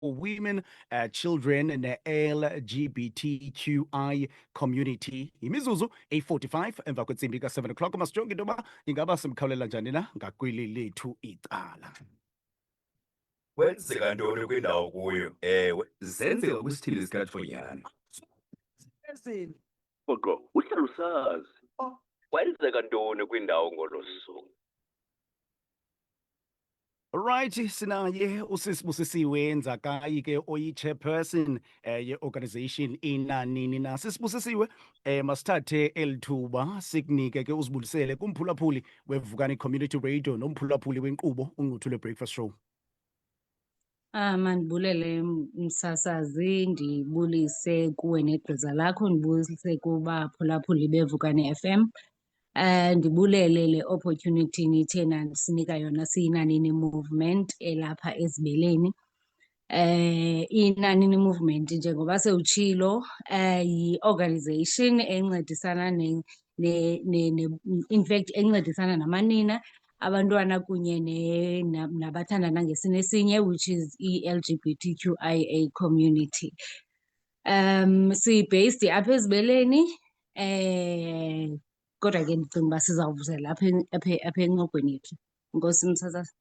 women, children, and the LGBTQI community. Imizuzu 8:45 emva kwentsimbi ka-7 o'clock. Masijonge into yoba ingaba simkhawulela njani na ngakweli lethu icala. Kwenzeka ntoni kwindawo kuyo? Ewe, zenzeka kwisithili sikajonyana. Qoqo, uhlala usazi. Kwenzeka ntoni kwindawo ngolo suku? Right, sinaye uSisibusisiwe Nzakayi ke oyi-chairperson ye-organization Inanini na. Sisibusisiwe, masithathe elithuba sikunike ke uzibulisele kumphulaphuli weVukani Community Radio nomphulaphuli wenkqubo uNquthule Breakfast Show. Mandibulele msasazi, ndibulise kuwe negqiza lakho, ndibulise kubaphulaphuli beVukani FM. Ndibulele le opportunity nithe nasinika yona siyiNanini Movement elapha Ezibeleni. iNanini Movement njengoba sewutshilo yi-organization encedisana in fact encedisana namanina, abantwana kunye nabathandana ngesini esinye, which is i-LGBTQIA community. Si-based apha Ezibeleni, kodwa ke ndicinga uba sizawuvuzela apha encogweni yethu. Enkosi msasazi.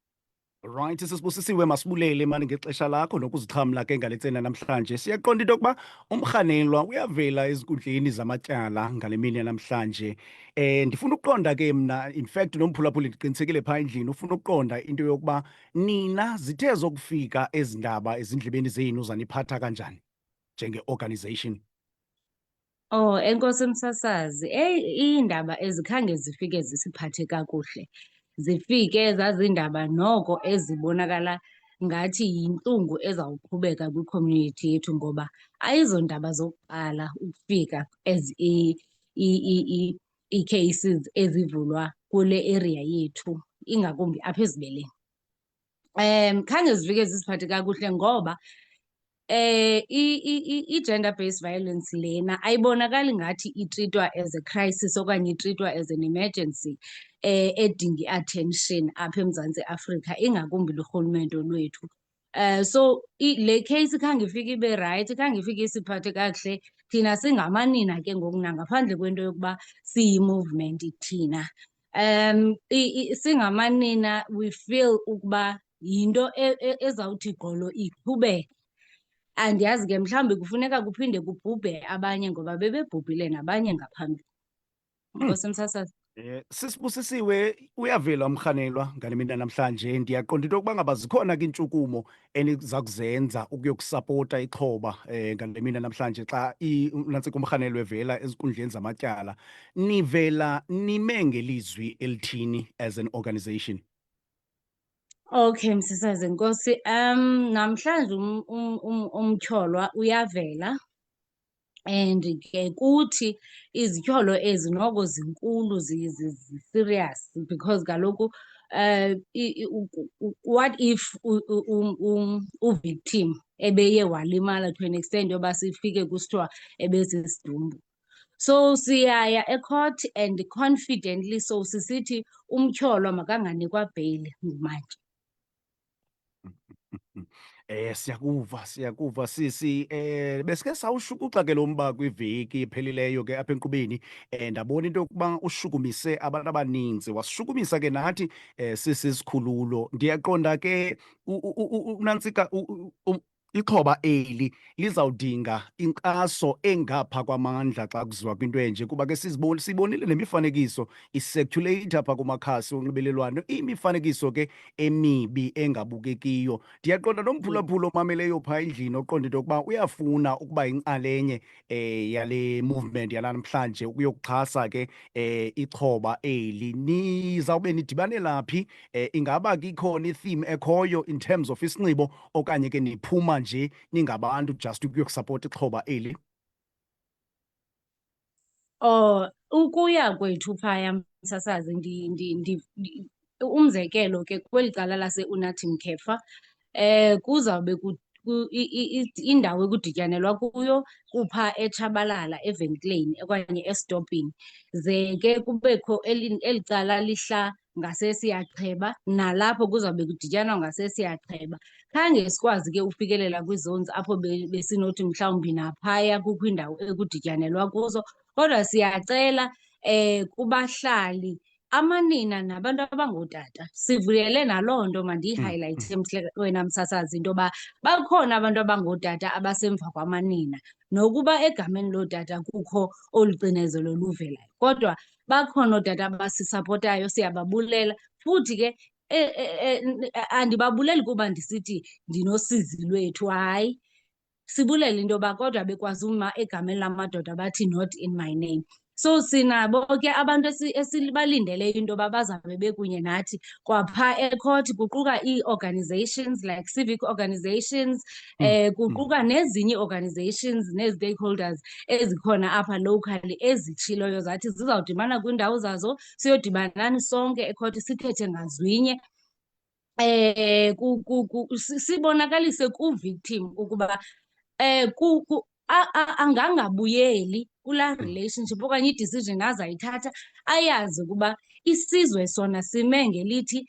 Right, Sisibusisiwe, masibulele mani ngexesha lakho nokuzixhamla ke ngale ntsena namhlanje. Siyaqonda into yokuba umrhanelwa uyavela ezinkundleni zamatyala ngale mini yanamhlanje. Ndifuna ukuqonda ke mna, in fact nomphulaphuli ndiqinisekile phaa endlini ufuna ukuqonda into yokuba nina zithe zokufika ezi ndaba ezindlebeni zenu zaniphatha kanjani njenge-organization. Enkosi msasazi, iindaba ezikhange zifike zisiphathe kakuhle. Zifike zazindaba noko ezibonakala ngathi yintlungu ezawuqhubeka kwi-community yethu, ngoba ayizondaba zokuqala ukufika as ii-cases ezivulwa kule area yethu, ingakumbi apha Ezibeleni. Khange zifike zisiphathe kakuhle ngoba i-gender based violence lena ayibonakali ngathi itreatwa as a crisis okanye itreatwa as an emergency edinga i-attention apha eMzantsi Afrika, ingakumbi lurhulumente lwethu. So le case khange ifike ibe rayithi, khange ifike isiphathe kakuhle thina singamanina ke ngoku, nangaphandle kwento yokuba siyi-movement thina. Singamanina we feel ukuba yinto ezawuthi gqolo iqhubeke. Andiyazi ke mhlawumbi kufuneka kuphinde kubhubhe abanye ngoba bebebhubhile nabanye ngaphambili. Nkosi msasazi. Sisibusisiwe, uyavela umrhanelwa ngale mina namhlanje. Ndiyaqonda into yokuba ngaba zikhona ke iintshukumo eniza kuzenza ukuyokusapota ixhoba ngale mina namhlanje xa nantsika umrhanelwa evela ezinkundleni zamatyala. Nivela nime ngelizwi elithini as an organization? Okay msasazi, enkosi. Namhlanje umtyholwa uyavela, and ke kuthi izityholo ezi noko zinkulu, serious, because kaloku what if u-victim ebeye walimala to an extent yoba sifike kusithiwa ebesisidumbu. So siyaya e-court and confidently so sisithi umtyholwa makanganikwa beyili manje. Siyakuva sisi. Besike sawushukuxa ke lo mba kwiveki ephelileyo ke apha enkqubeni. Ndabona into yokuba ushukumise abantu abaninzi, wasishukumisa ke nathi sisisikhululo. Ndiyaqonda ke unantsika ixhoba eli lizawudinga inkxaso engapha kwamandla xa kuziwa kwinto enje, kuba ke siyibonile nemifanekiso isirculate apha kumakhasi onxibelelwano, imifanekiso ke emibi engabukekiyo. Ndiyaqonda nomphulaphula omameleyo phaa endlini oqonda into yokuba uyafuna ukuba yinxalenye yale movement yanamhlanje ukuyokuxhasa ke ixhoba eli. Nizawube nidibanela phi? Ingaba ke ikhona i-theme ekhoyo in terms of isinxibo, okanye ke niphuma nje ningabantu just ukuyokusapota ixhoba eli? Ukuya kwethu phaya msasazi, umzekelo ke kweli cala lase-Unathi Mkhetha, kuzawube indawo ekudityanelwa kuyo kupha eTshabalala evenkileni okanye estopini, ze ke kubekho eli cala lihla ngaseSiyacheba, nalapho kuzawube kudityanwa ngaseSiyacheba. Khange sikwazi ke ufikelela kwi-zones apho besinothi mhlawumbi naphaya kukho iindawo ekudityanelwa kuzo, kodwa siyacela kubahlali, amanina nabantu abangootata, sivuyele naloo nto mandiyihayilayithe wena msasazi, into yoba bakhona abantu abangootata abasemva kwamanina. Nokuba egameni lootata kukho olu cinezelo luvelayo, kodwa bakhona ootata abasisapotayo, siyababulela. Futhi ke andibabuleli kuba ndisithi ndinosizi lwethu, hayi. Sibulela into yoba kodwa bekwazi uma egameni lamadoda bathi not in my name. So sinabo ke abantu esibalindeleyo into yoba bazawube bekunye nathi kwaphaa ecourt, kuquka ii-organizations like civic organizations, kuquka nezinye ii-organizations nee-stakeholders ezikhona apha locally ezitshiloyo zathi zizawudibana kwiindawo zazo, siyodibanani sonke ecourt sithethe ngazwinye. Sibonakalise ku-victim ukuba angangabuyeli kulaa relationship okanye i-decision azayithatha, ayazi ukuba isizwe sona sime ngelithi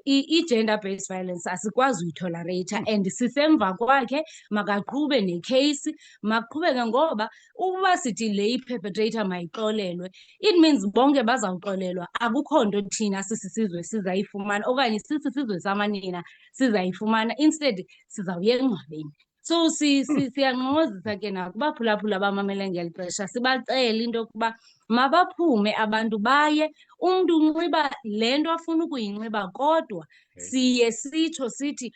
i-gender based violence asikwazi uyitholareyitha and sisemva kwakhe. Makaqhube nekheyisi, maqhubeke, ngoba ukuba sithi le i-perpetrator mayixolelwe, it means bonke bazawuxolelwa. Akukho nto thina sisisizwe sizayifumana okanye sisisizwe samanina sizayifumana, instead sizawuya engcwabeni. So siyanqongozisa ke nakubaphulaphula abamamele ngeli xesha, sibacele into yokuba mabaphume abantu baye. Umntu unxiba le nto afuna ukuyinxiba, kodwa siye sitsho sithi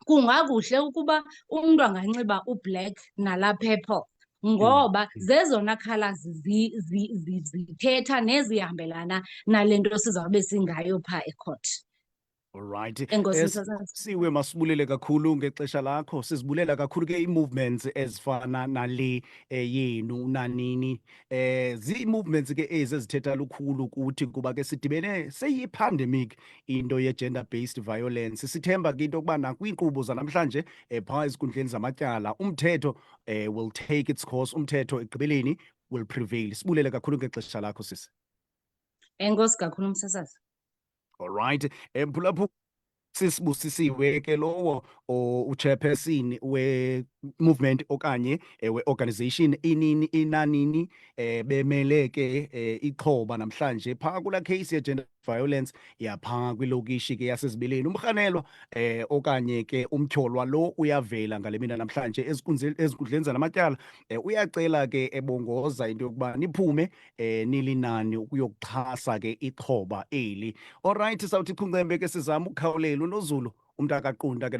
kungakuhle ukuba umntu anganxiba ublack nala purple, ngoba zezona colours zithetha nezihambelana nale nto sizawube singayo phaa ecourt. Alright. Enkosi msasazi. Siwe, masibulele kakhulu ngexesha lakho. Sizibulela kakhulu ke ii-movements ezifana nale yenu nanini. Zii-movements ke ezi ezithetha lukhulu kuthi kuba ke sidibene seyi-pandemic into ye-gender based violence. Sithemba ke into yokuba nakwiinkqubo zanamhlanje phaa ezinkundleni zamatyala umthetho will take its course, umthetho ekugqibeleni will prevail. Sibulele kakhulu ngexesha lakho sisi. Enkosi kakhulu msasazi. Alright. Mphulaphula sisibusisiwe ke lowo uchairperson we-movement okanye we-organization inanini bemele ke ixhoba namhlanje phaa kulaa case ye-gender violence yaphaa kwilokishi ke yaseZibeleni. Umrhanelwa okanye ke umtyholwa lo uyavela ngale mina namhlanje ezinkundleni zanamatyala. Uyacela ke ebongoza into yokuba niphume nilinani ukuyokuxhasa ke ixhoba eli. Alright, sawuthi Chuncembe ke sizama ukukhawulela uNozulu umntakaqunda ke